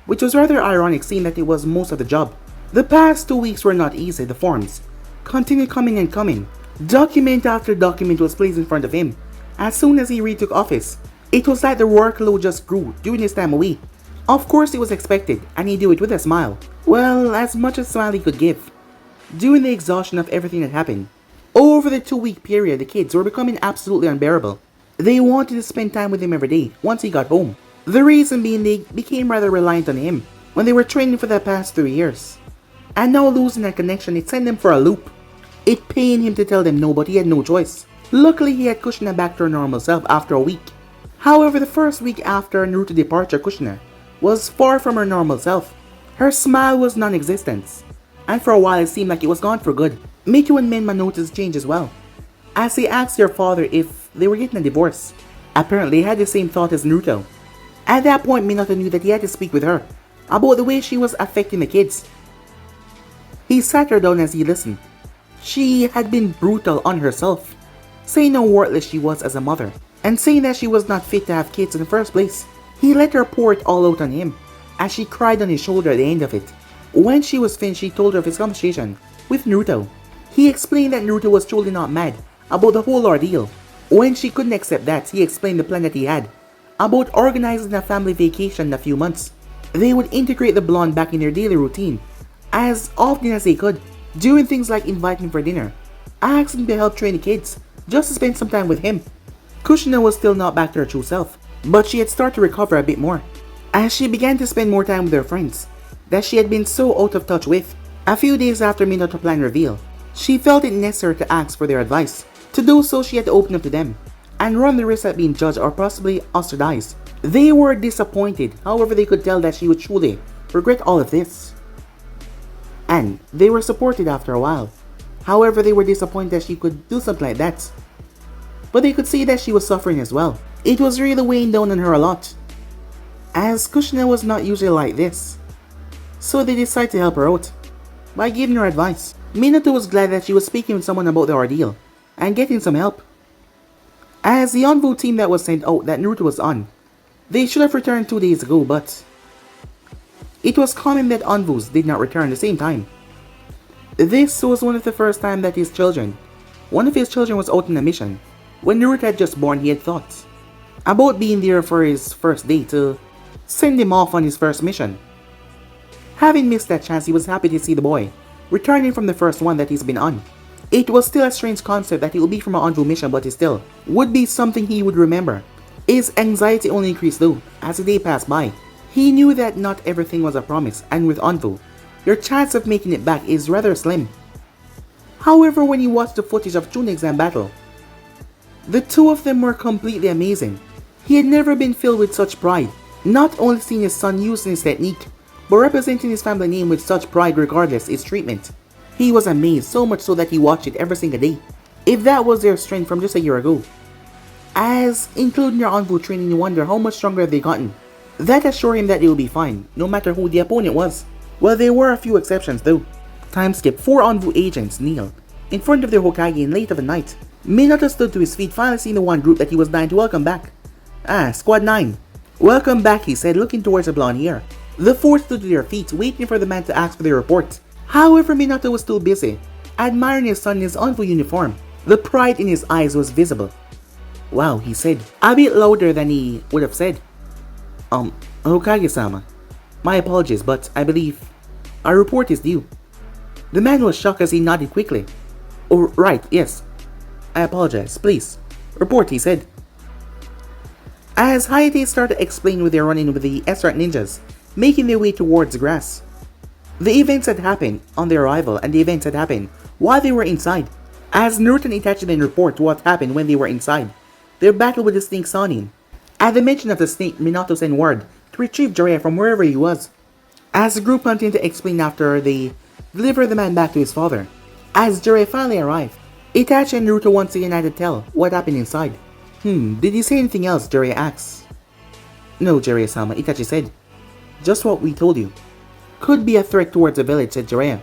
which was rather ironic seeing that it was most of the job. The past 2 weeks were not easy. The forms continued coming and coming. Document after document was placed in front of him. As soon as he retook office, it was like the workload just grew during his time away. Of course it was expected, and he did it with a smile. Well, as much as smile he could give. During the exhaustion of everything that happened, over the 2-week period, the kids were becoming absolutely unbearable. They wanted to spend time with him every day once he got home. The reason being they became rather reliant on him when they were training for the past 3 years. And now losing that connection, it sent them for a loop. It pained him to tell them no, but he had no choice. Luckily, he had Kushina back to her normal self after a week. However, the first week after Naruto's departure, Kushina was far from her normal self. Her smile was non-existent, and for a while it seemed like it was gone for good. Miku and Menma noticed the change as well, as they asked their father if they were getting a divorce. Apparently, they had the same thought as Naruto. At that point, Minato knew that he had to speak with her about the way she was affecting the kids. He sat her down as he listened. She had been brutal on herself, saying how worthless she was as a mother, and saying that she was not fit to have kids in the first place. He let her pour it all out on him, as she cried on his shoulder at the end of it. When she was finished, he told her of his conversation with Naruto. He explained that Naruto was truly not mad about the whole ordeal. When she couldn't accept that, he explained the plan that he had about organizing a family vacation in a few months. They would integrate the blonde back in their daily routine as often as they could, doing things like inviting for dinner, asking to help train the kids, just to spend some time with him. Kushina was still not back to her true self, but she had started to recover a bit more, as she began to spend more time with her friends that she had been so out of touch with. A few days after Minato's plan reveal, she felt it necessary to ask for their advice. To do so, she had to open up to them and run the risk of being judged or possibly ostracized. They were disappointed, however they could tell that she would truly regret all of this. And they were supported after a while. However, they were disappointed that she could do something like that. But they could see that she was suffering as well. It was really weighing down on her a lot, as Kushina was not usually like this. So they decided to help her out by giving her advice. Minato was glad that she was speaking with someone about the ordeal and getting some help. As the envoy team that was sent out that Naruto was on, they should have returned 2 days ago, but it was common that envoys did not return at the same time. This was one of the first time that one of his children was out on a mission. When Naruto had just born, he had thought about being there for his first day to send him off on his first mission. Having missed that chance, he was happy to see the boy returning from the first one that he's been on. It was still a strange concept that he would be from an envoy mission, but it still would be something he would remember. His anxiety only increased though as the day passed by. He knew that not everything was a promise, and with envoy, your chance of making it back is rather slim. However, when he watched the footage of Chunin exam battle, the two of them were completely amazing. He had never been filled with such pride, not only seeing his son using his technique, but representing his family name with such pride regardless his treatment. He was amazed, so much so that he watched it every single day. If that was their strength from just a year ago. As including their envoy training, you wonder how much stronger have they gotten. That assured him that they would be fine, no matter who the opponent was. Well, there were a few exceptions though. Time skip, 4 envoy agents kneel in front of their Hokage in late of the night. Minato stood to his feet, finally seeing the one group that he was dying to welcome back. Squad 9. Welcome back, he said, looking towards the blonde hair. The 4 stood to their feet, waiting for the man to ask for their report. However, Minato was still busy, admiring his son in his envoy uniform. The pride in his eyes was visible. Wow, he said, a bit louder than he would have said. Hokage-sama, my apologies, but I believe our report is due. The man was shocked as he nodded quickly. Oh, right, yes. I apologize, please. Report, he said. As Hayate started explaining with their run-in with the Esrat ninjas, making their way towards the grass. The events had happened on their arrival, and the events had happened while they were inside. As Naruto and Itachi then report what happened when they were inside, their battle with the snake Sanin. At the mention of the snake, Minato sent word to retrieve Jiraiya from wherever he was. As the group continued to explain after they delivered the man back to his father. As Jiraiya finally arrived, Itachi and Naruto once again had to tell what happened inside. Did he say anything else? Jiraiya asked. No, Jiraiya-sama, Itachi said. Just what we told you. Could be a threat towards the village, said Jiraiya.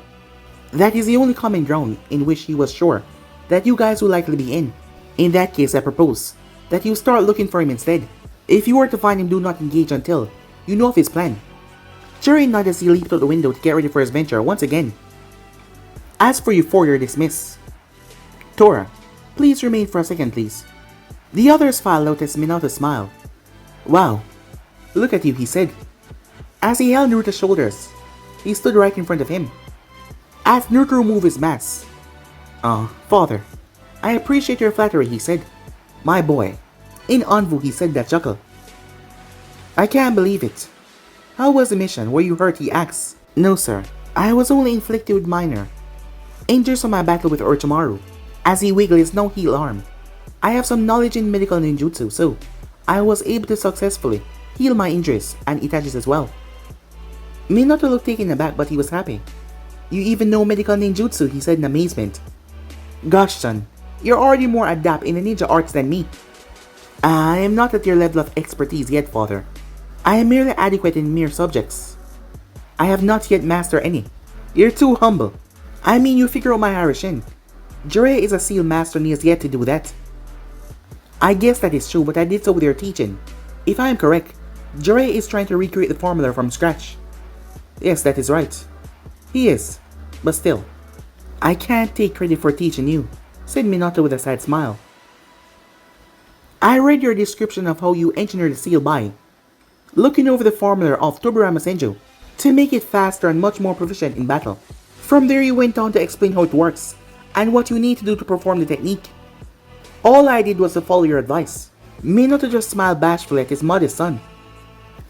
That is the only common ground in which he was sure that you guys would likely be in. In that case, I propose that you start looking for him instead. If you were to find him, do not engage until you know of his plan. Jiraiya nodded as he leaped out the window to get ready for his venture once again. As for you four, you're dismissed. Tora, please remain for a second, please. The others filed out as Minato smiled. Wow, look at you, he said. As he held Naruto's shoulders, he stood right in front of him. As Naruto removed his mask. Father, I appreciate your flattery, he said. My boy. In envoy, he said that chuckle. I can't believe it. How was the mission? Were you hurt? He asked. No, sir. I was only inflicted with minor injuries on my battle with Orochimaru. As he wiggled his no-heal arm. I have some knowledge in medical ninjutsu, so I was able to successfully heal my injuries and Itachi's as well. Minato looked taken aback, but he was happy. You even know medical ninjutsu, he said in amazement. Gosh, son, you're already more adept in the ninja arts than me. I am not at your level of expertise yet, father. I am merely adequate in mere subjects. I have not yet mastered any. You're too humble. I mean, you figure out my Harashin. Jiraiya is a seal master and he has yet to do that. I guess that is true, but I did so with your teaching. If I am correct, Jiraiya is trying to recreate the formula from scratch. Yes, that is right. He is, but still. I can't take credit for teaching you, said Minato with a sad smile. I read your description of how you engineered the seal by looking over the formula of Tobirama Senju to make it faster and much more proficient in battle. From there you went on to explain how it works and what you need to do to perform the technique. All I did was to follow your advice. Minato just smiled bashfully at his modest son,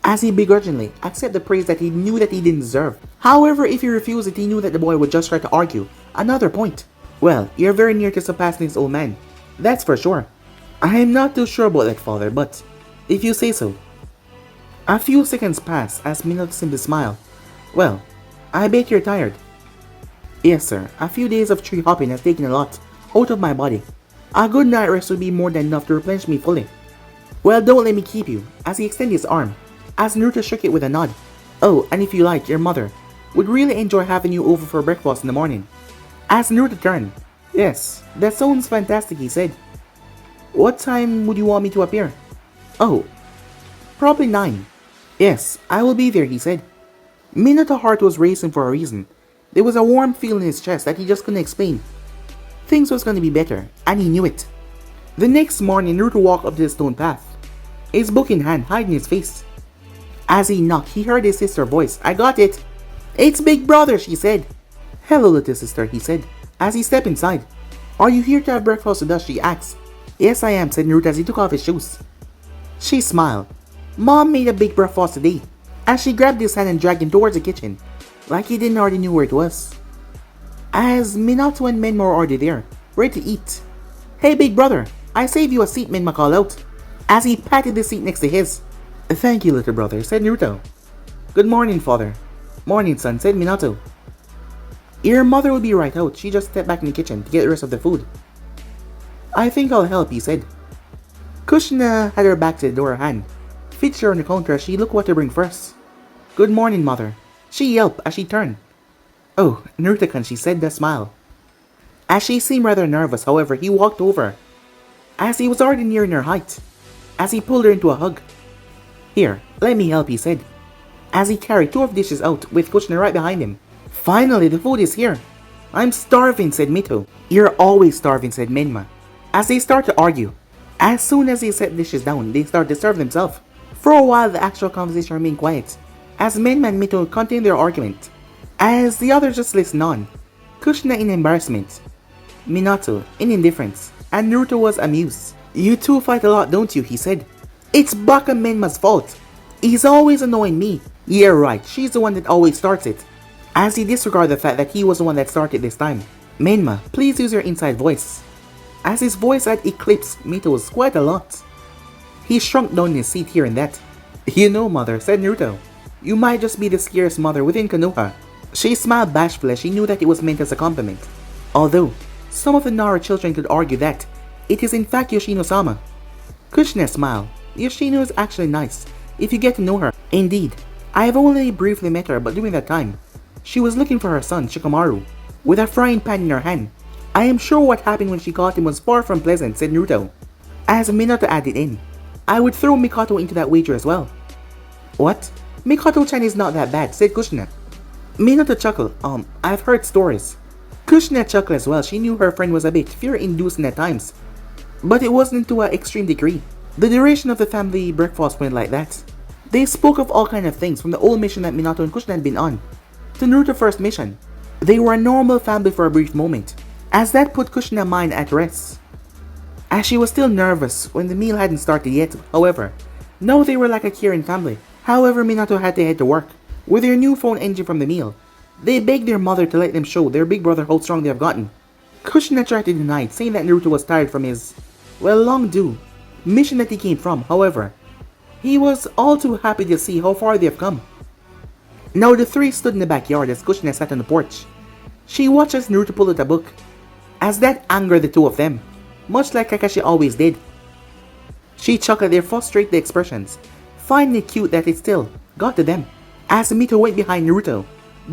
as he begrudgingly accepted the praise that he knew that he didn't deserve. However, if he refused it, he knew that the boy would just try to argue another point. Well, you're very near to surpassing this old man, that's for sure. I am not too sure about that, father, but if you say so. A few seconds pass as Minato simply smiled. Well, I bet you're tired. Yes, sir. A few days of tree hopping has taken a lot out of my body. A good night rest would be more than enough to replenish me fully. Well, don't let me keep you, as he extended his arm, as Naruto shook it with a nod. Oh, and if you like, your mother would really enjoy having you over for breakfast in the morning. As Naruto turned. Yes, that sounds fantastic, he said. What time would you want me to appear? Oh, probably 9. Yes, I will be there, he said. Minato's heart was racing for a reason. There was a warm feeling in his chest that he just couldn't explain. Things was going to be better, and he knew it. The next morning, Naruto walked up to the stone path, his book in hand, hiding his face. As he knocked, he heard his sister's voice. I got it. It's Big Brother, she said. Hello, little sister, he said, as he stepped inside. Are you here to have breakfast with us, she asked. Yes, I am, said Naruto as he took off his shoes. She smiled. Mom made a big breakfast today, as she grabbed his hand and dragged him towards the kitchen, like he didn't already know where it was. As Minato and Menma were already there, ready to eat. Hey, Big Brother, I saved you a seat, Menma called out, as he patted the seat next to his. Thank you, little brother, said Naruto. Good morning, father. Morning, son, said Minato. Your mother will be right out. She just stepped back in the kitchen to get the rest of the food. I think I'll help, he said. Kushina had her back to the door hand, fixed her on the counter as she looked what to bring first. Good morning, mother, she yelped as she turned. Oh, Naruto-kun, she said with a smile. As she seemed rather nervous, however, he walked over, as he was already nearing her height, as he pulled her into a hug. Here, let me help, he said, as he carried 2 of the dishes out with Kushina right behind him. Finally, the food is here. I'm starving, said Mito. You're always starving, said Menma, as they start to argue. As soon as they set the dishes down, they start to serve themselves. For a while, the actual conversation remained quiet, as Menma and Mito continued their argument, as the others just listened on. Kushina in embarrassment, Minato in indifference, and Naruto was amused. You two fight a lot, don't you, he said. It's Baka Menma's fault. He's always annoying me. Yeah, right, she's the one that always starts it. As he disregarded the fact that he was the one that started this time. Menma, please use your inside voice. As his voice had eclipsed Mito's quite a lot. He shrunk down in his seat here and that. You know, mother, said Naruto, you might just be the scariest mother within Konoha. She smiled bashfully as she knew that it was meant as a compliment. Although, some of the Nara children could argue that it is in fact Yoshino-sama. Kushina smiled. Yoshino is actually nice, if you get to know her. Indeed, I have only briefly met her, but during that time, she was looking for her son, Shikamaru, with a frying pan in her hand. I am sure what happened when she caught him was far from pleasant, said Naruto. As Minato added in, I would throw Mikoto into that wager as well. What? Mikoto-chan is not that bad, said Kushina. Minato chuckled. I've heard stories. Kushina chuckled as well. She knew her friend was a bit fear-inducing at times, but it wasn't to an extreme degree. The duration of the family breakfast went like that. They spoke of all kinds of things, from the old mission that Minato and Kushina had been on, to Naruto's first mission. They were a normal family for a brief moment, as that put Kushina's mind at rest, as she was still nervous when the meal hadn't started yet. However, now they were like a caring family. However, Minato had to head to work. With their newfound energy from the meal, they begged their mother to let them show their big brother how strong they have gotten. Kushina tried to deny it, saying that Naruto was tired from his, well, long due mission that he came from. However, he was all too happy to see how far they have come. Now the three stood in the backyard as Kushina sat on the porch. She watched as Naruto pulled out a book, as that angered the two of them, much like Kakashi always did. She chuckled at their frustrated expressions, finding it cute that it still got to them. As Mito went behind Naruto.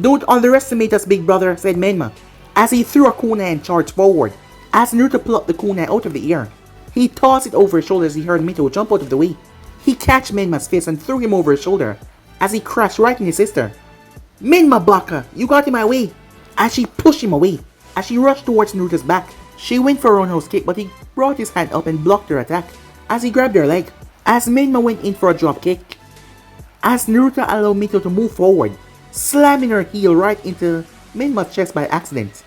Don't underestimate us, big brother, said Menma, as he threw a kunai and charged forward. As Naruto plucked the kunai out of the air, he tossed it over his shoulder as he heard Mito jump out of the way. He catched Menma's fist and threw him over his shoulder as he crashed right in his sister. Menma Baka, you got in my way! As she pushed him away, as she rushed towards Naruto's back. She went for a roundhouse kick, but he brought his hand up and blocked her attack as he grabbed her leg. As Menma went in for a drop kick, as Naruto allowed Mito to move forward, slamming her heel right into Menma's chest by accident.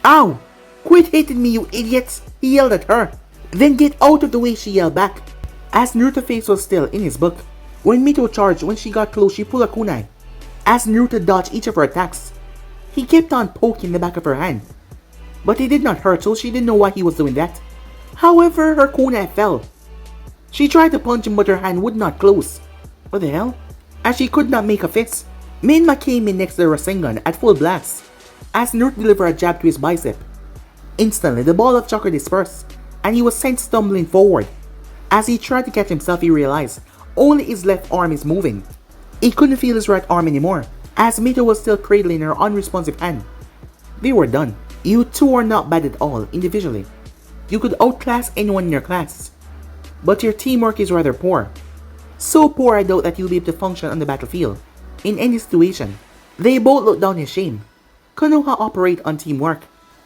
Ow! Quit hitting me, you idiots! He yelled at her. Then get out of the way, she yelled back. As Naruto's face was still in his book. When Mito charged, when she got close, she pulled a kunai. As Naruto dodged each of her attacks, he kept on poking the back of her hand. But it did not hurt, so she didn't know why he was doing that. However, her kunai fell. She tried to punch him but her hand would not close. What the hell? As she could not make a fist. Minma came in next to the Rasengan at full blast, as Naruto delivered a jab to his bicep. Instantly, the ball of chakra dispersed, and he was sent stumbling forward. As he tried to catch himself, he realized only his left arm is moving. He couldn't feel his right arm anymore, as Mito was still cradling her unresponsive hand. They were done. You two are not bad at all, individually. You could outclass anyone in your class. But your teamwork is rather poor. So poor I doubt that you'll be able to function on the battlefield. In any situation, they both looked down in shame. Konoha operate on teamwork.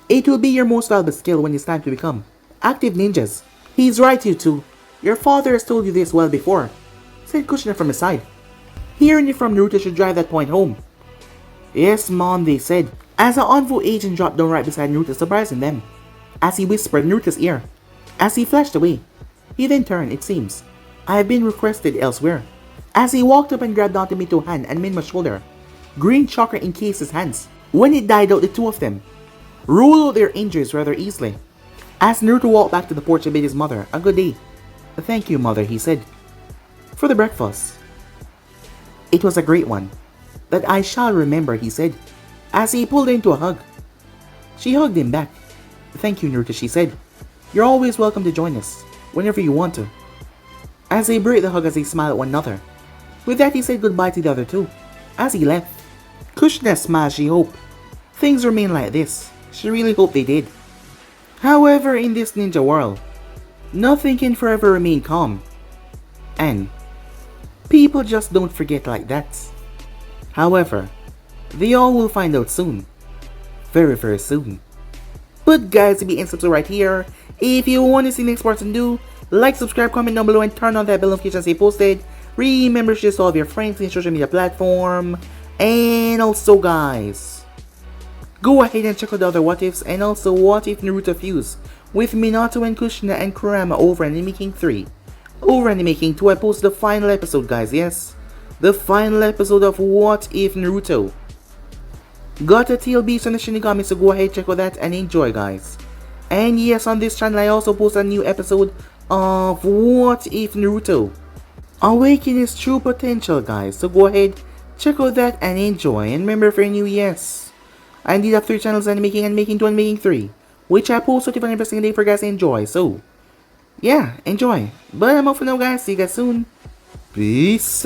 It will be your most valuable skill when it's time to become active ninjas. He's right, you two. Your father has told you this well before, said Kushina from his side. Hearing it from Naruto should drive that point home. Yes, Mom, they said, as an envoy agent dropped down right beside Naruto, surprising them, as he whispered in Naruto's ear. As he flashed away, he then turned, it seems. I have been requested elsewhere. As he walked up and grabbed onto Mito's hand and Minma's shoulder, green chakra encased his hands. When it died out, the two of them ruled out their injuries rather easily. As Naruto walked back to the porch and bid his mother a good day. Thank you, mother, he said, for the breakfast. It was a great one, that I shall remember, he said, as he pulled her into a hug. She hugged him back. Thank you, Naruto, she said. You're always welcome to join us, whenever you want to. As they break the hug as they smile at one another. With that, he said goodbye to the other two. As he left, Kushina smiled. She hoped things remain like this. She really hoped they did. However, in this ninja world, nothing can forever remain calm. And people just don't forget like that. However, they all will find out soon. Very, very soon. But guys, to be in subscribe right here. If you want to see the next part and do, like, subscribe, comment down below, and turn on that bell notification as they posted. Remember to share all of your friends in social media platform. And also guys, go ahead and check out the other what ifs, and also what if Naruto fused with Minato and Kushina and Kurama over Anime King 3. Over Anime King 2, I posted the final episode, guys, yes. The final episode of What If Naruto. Got a TLB on the Shinigami, so go ahead, check out that and enjoy, guys. And yes, on this channel I also post a new episode of What If Naruto. Awaken his true potential, guys, so go ahead, check out that and enjoy. And remember, if you're new, yes, I indeed have 3 channels, Anime King and Making 2 and Making 3, which I post 25 every single day for guys to enjoy. So yeah, enjoy. But I'm off for now, guys. See you guys soon. Peace.